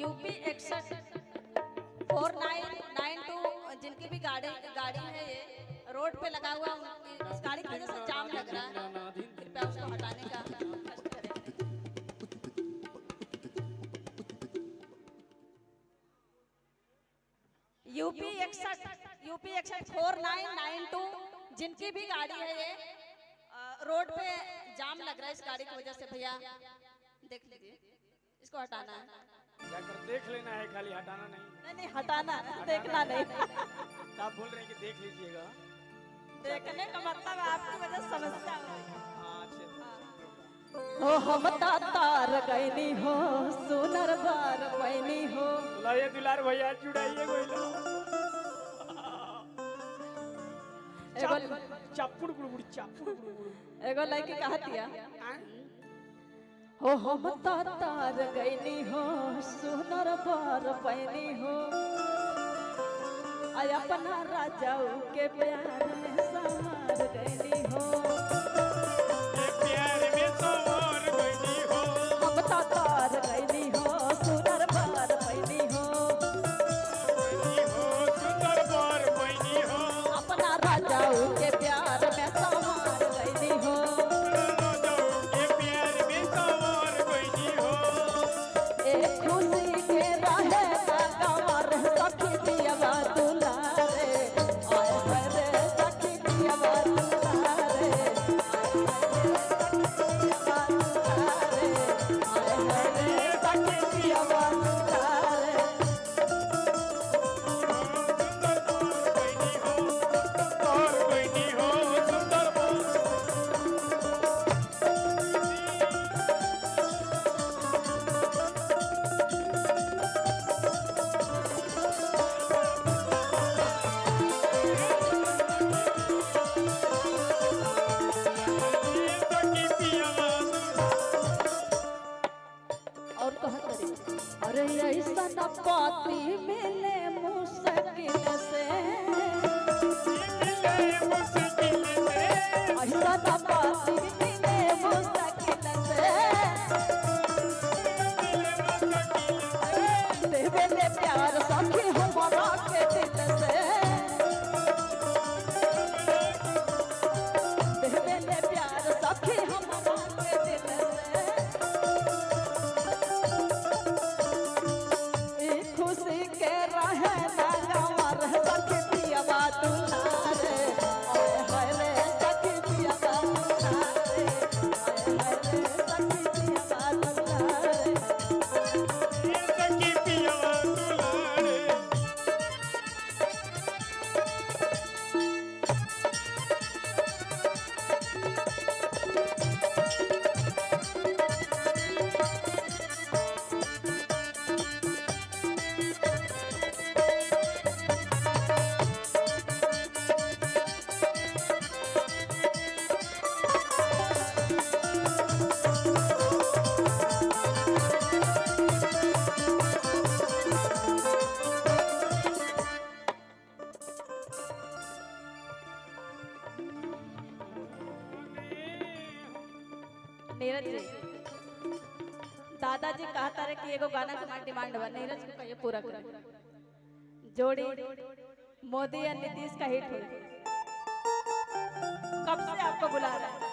UP 614992 जिनकी भी गाड़ी है ये रोड पे लगा हुआ, इस गाड़ी की वजह से जाम लग रहा है, कृपया उसको हटाने का कष्ट करें। यूपी 614992 जिनकी भी गाड़ी है ये रोड पे जाम लग रहा है इस गाड़ी की वजह से, भैया देख लीजिए, इसको हटाना है। जाकर देख लेना है, खाली हटाना नहीं। नहीं हटाना है, देखना नहीं। आप बोल रहे हैं कि देख लीजिएगा, देखने का मतलब आपकी वजह से समस्या हो रही है। हाँ, ओ हम तार गईनी हो सुनर बार पैनी हो। लाइए दुलार भैया जुड़ाइए गोइला। चापुड़ गुड़गुड़ चापुड़ गुड़गुड़। एगो लड़की कहतिया हो हम तार गईनी हो सुनर बार पैनी हो, आय अपना राजाऊ के प्यार में संवार गईनी हो, प्यार में संवार गईनी हो, हम तार गईनी हो सुनर बार पैनी हो, सुंदर बार पैनी हो, अपना राजाऊ के प्यार में संवार गईनी हो, के प्यार में संवार गईनी हो। एक खुशी के रहे गंवार सखी दिया दुलारे, आए हरे सखी दिया दुलारे, आए हरे सखी दिया दुलारे। बार गईनी हो, सुंदर बार। और कहा करी अरे ऐसा न पाती मिले मुश्किल से, ऐसा न पाती मिले मुश्किल से, देवेले प्यार सखी हमारा के दिल से, देवेले प्यार सखी हमारा के दिल से, खुशी के रहे ना गंवार सखी दिया दुलारे, आए हाय रे सखी दिया दुलारे, आए हाय रे सखी दिया दुलारे। नीरज जी, दादाजी कहता रहे कि एगो गाना के हमारी डिमांड बा, नीरज को कहिए पूरा करे। जोड़ी मोदी या नीतीश का हिट हुई, कब से आपको बुला रहा है।